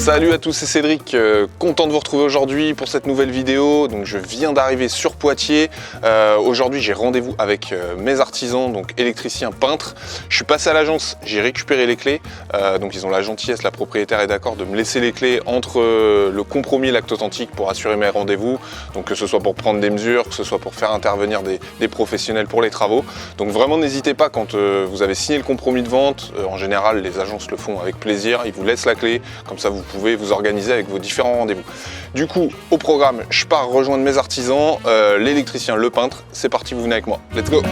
Salut à tous, c'est Cédric, content de vous retrouver aujourd'hui pour cette nouvelle vidéo. Donc je viens d'arriver sur Poitiers. Aujourd'hui j'ai rendez-vous avec mes artisans, donc électriciens, peintres. Je suis passé à l'agence, j'ai récupéré les clés. Donc ils ont la gentillesse, la propriétaire est d'accord de me laisser les clés entre le compromis et l'acte authentique pour assurer mes rendez-vous. Donc que ce soit pour prendre des mesures, que ce soit pour faire intervenir des professionnels pour les travaux. Donc vraiment n'hésitez pas quand vous avez signé le compromis de vente. En général les agences le font avec plaisir, ils vous laissent la clé, comme ça vous pouvez vous organiser avec vos différents rendez-vous. Du coup, au programme, je pars rejoindre mes artisans, l'électricien, le peintre. C'est parti, vous venez avec moi. Let's go!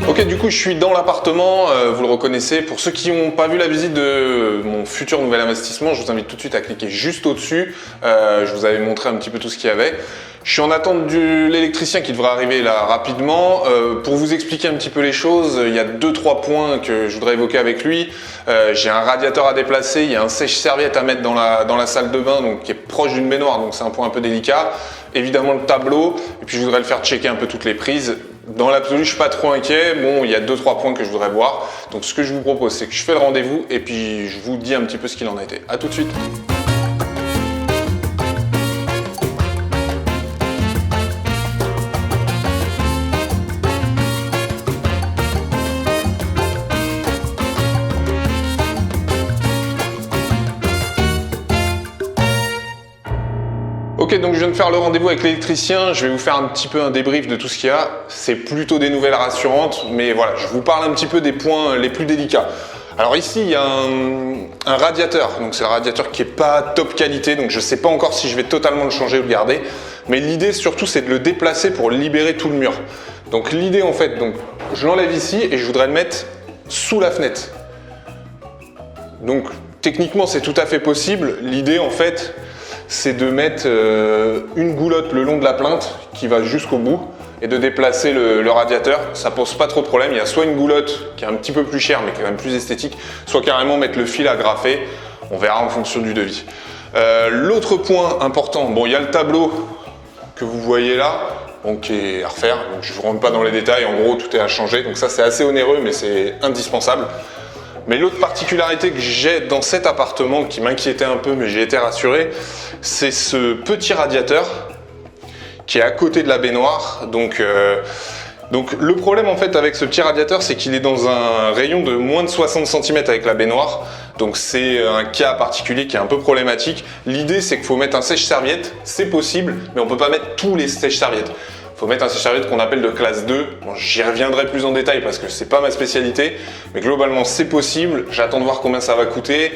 Ok, du coup je suis dans l'appartement, vous le reconnaissez. Pour ceux qui n'ont pas vu la visite de mon futur nouvel investissement, je vous invite tout de suite à cliquer juste au-dessus. Je vous avais montré un petit peu tout ce qu'il y avait. Je suis en attente de l'électricien qui devrait arriver là rapidement. Pour vous expliquer un petit peu les choses, il y a 2-3 points que je voudrais évoquer avec lui. J'ai un radiateur à déplacer, il y a un sèche-serviette à mettre dans la salle de bain, donc qui est proche d'une baignoire, donc c'est un point un peu délicat. Évidemment le tableau, et puis je voudrais le faire checker un peu toutes les prises. Dans l'absolu, je suis pas trop inquiet. Bon, il y a 2-3 points que je voudrais voir. Donc ce que je vous propose, c'est que je fais le rendez-vous et puis je vous dis un petit peu ce qu'il en a été. A tout de suite. Ok, donc je viens de faire le rendez-vous avec l'électricien, je vais vous faire un petit peu un débrief de tout ce qu'il y a. C'est plutôt des nouvelles rassurantes, mais voilà, je vous parle un petit peu des points les plus délicats. Alors ici, il y a un radiateur, donc c'est le radiateur qui n'est pas top qualité, donc je ne sais pas encore si je vais totalement le changer ou le garder. Mais l'idée surtout, c'est de le déplacer pour libérer tout le mur. Donc l'idée en fait, donc, je l'enlève ici et je voudrais le mettre sous la fenêtre. Donc techniquement, c'est tout à fait possible. L'idée en fait, c'est de mettre une goulotte le long de la plainte qui va jusqu'au bout et de déplacer le radiateur. Ça pose pas trop de problème. Il y a soit une goulotte qui est un petit peu plus chère mais quand même plus esthétique, soit carrément mettre le fil à graffer. On verra en fonction du devis. L'autre point important, bon, il y a le tableau que vous voyez là, donc, qui est à refaire. Donc, je ne rentre pas dans les détails. En gros, tout est à changer. Donc ça, c'est assez onéreux, mais c'est indispensable. Mais l'autre particularité que j'ai dans cet appartement qui m'inquiétait un peu, mais j'ai été rassuré, c'est ce petit radiateur qui est à côté de la baignoire. Donc le problème en fait avec ce petit radiateur, c'est qu'il est dans un rayon de moins de 60 cm avec la baignoire. Donc c'est un cas particulier qui est un peu problématique. L'idée c'est qu'il faut mettre un sèche-serviette, c'est possible, mais on ne peut pas mettre tous les sèche-serviettes. Il faut mettre un sèche-serviette qu'on appelle de classe 2. Bon, j'y reviendrai plus en détail parce que c'est pas ma spécialité, mais globalement c'est possible. J'attends de voir combien ça va coûter.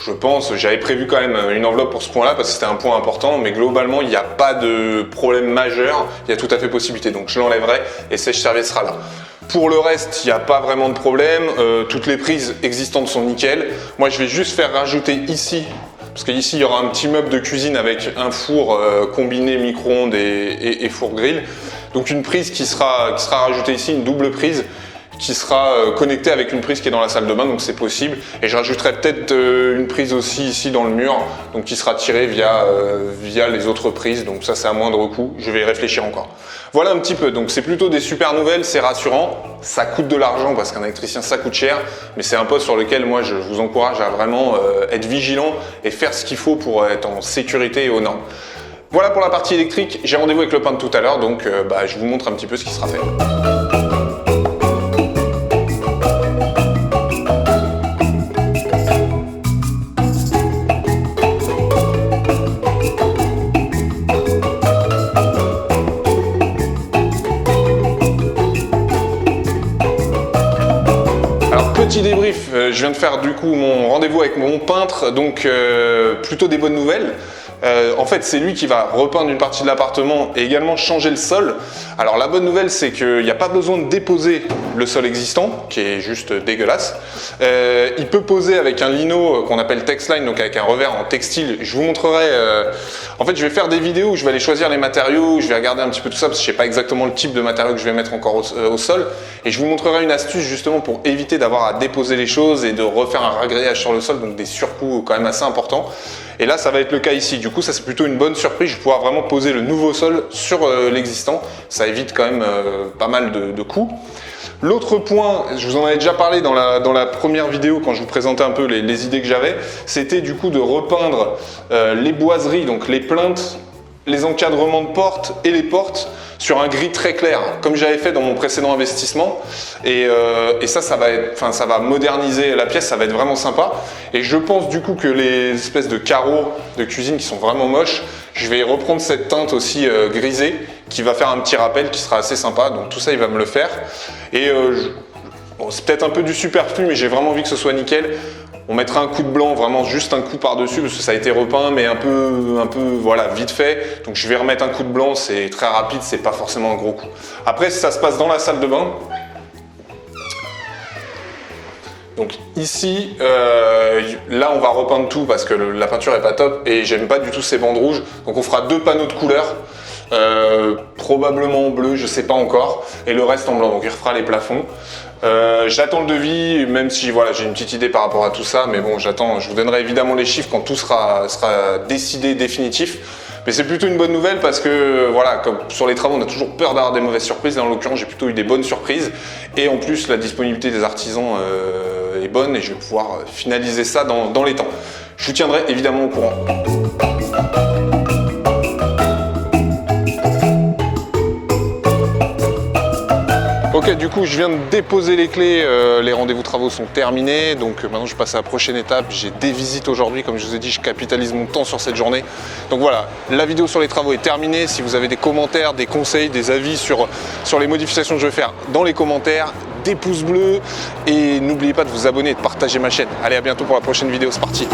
Je pense, j'avais prévu quand même une enveloppe pour ce point-là parce que c'était un point important, mais globalement il n'y a pas de problème majeur. Il y a tout à fait possibilité, donc je l'enlèverai et sèche-serviette sera là. Pour le reste, il n'y a pas vraiment de problème. Toutes les prises existantes sont nickel. Moi, je vais juste faire rajouter ici. Parce qu'ici, il y aura un petit meuble de cuisine avec un four combiné micro-ondes et four grill. Donc une prise qui sera rajoutée ici, une double prise qui sera connectée avec une prise qui est dans la salle de bain, donc c'est possible. Et je rajouterai peut-être une prise aussi ici dans le mur, donc qui sera tirée via les autres prises. Donc ça, c'est à moindre coût. Je vais y réfléchir encore. Voilà un petit peu. Donc c'est plutôt des super nouvelles, c'est rassurant. Ça coûte de l'argent parce qu'un électricien, ça coûte cher. Mais c'est un poste sur lequel moi, je vous encourage à vraiment être vigilant et faire ce qu'il faut pour être en sécurité et aux normes. Voilà pour la partie électrique. J'ai rendez-vous avec le peintre tout à l'heure, donc je vous montre un petit peu ce qui sera fait. Petit débrief, je viens de faire du coup mon rendez-vous avec mon peintre, donc plutôt des bonnes nouvelles. En fait, c'est lui qui va repeindre une partie de l'appartement et également changer le sol. Alors la bonne nouvelle, c'est qu'il n'y a pas besoin de déposer le sol existant, qui est juste dégueulasse. Il peut poser avec un lino qu'on appelle Texline, donc avec un revers en textile. Je vous montrerai. En fait, je vais faire des vidéos où je vais aller choisir les matériaux, je vais regarder un petit peu tout ça parce que je ne sais pas exactement le type de matériau que je vais mettre encore au sol. Et je vous montrerai une astuce justement pour éviter d'avoir à déposer les choses et de refaire un ragréage sur le sol, donc des surcoûts quand même assez importants. Et là, ça va être le cas ici. Du coup, ça c'est plutôt une bonne surprise. Je vais pouvoir vraiment poser le nouveau sol sur l'existant. Ça évite quand même pas mal de coûts. L'autre point, je vous en avais déjà parlé dans la première vidéo quand je vous présentais un peu les idées que j'avais, c'était du coup de repeindre les boiseries, donc les plinthes, les encadrements de portes et les portes sur un gris très clair, comme j'avais fait dans mon précédent investissement. Et ça va moderniser la pièce, ça va être vraiment sympa. Et je pense du coup que les espèces de carreaux de cuisine qui sont vraiment moches, je vais reprendre cette teinte aussi grisée qui va faire un petit rappel qui sera assez sympa. Donc tout ça, il va me le faire. Et bon, c'est peut-être un peu du superflu, mais j'ai vraiment envie que ce soit nickel. On mettra un coup de blanc, vraiment juste un coup par-dessus, parce que ça a été repeint, mais un peu, voilà, vite fait. Donc je vais remettre un coup de blanc, c'est très rapide, c'est pas forcément un gros coup. Après, ça se passe dans la salle de bain. Donc ici, là on va repeindre tout parce que la peinture est pas top et j'aime pas du tout ces bandes rouges. Donc on fera 2 panneaux de couleur, probablement en bleu, je sais pas encore, et le reste en blanc. Donc il refera les plafonds. J'attends le devis, même si voilà, j'ai une petite idée par rapport à tout ça, mais bon, je vous donnerai évidemment les chiffres quand tout sera décidé, définitif. Mais c'est plutôt une bonne nouvelle parce que voilà, comme sur les travaux, on a toujours peur d'avoir des mauvaises surprises. Et en l'occurrence, j'ai plutôt eu des bonnes surprises. Et en plus, la disponibilité des artisans est bonne et je vais pouvoir finaliser ça dans les temps. Je vous tiendrai évidemment au courant. Ok, du coup, je viens de déposer les clés, les rendez-vous travaux sont terminés, donc maintenant je passe à la prochaine étape. J'ai des visites aujourd'hui, comme je vous ai dit, je capitalise mon temps sur cette journée. Donc voilà, la vidéo sur les travaux est terminée. Si vous avez des commentaires, des conseils, des avis sur les modifications que je vais faire, dans les commentaires, des pouces bleus et n'oubliez pas de vous abonner et de partager ma chaîne. Allez, à bientôt pour la prochaine vidéo, c'est parti.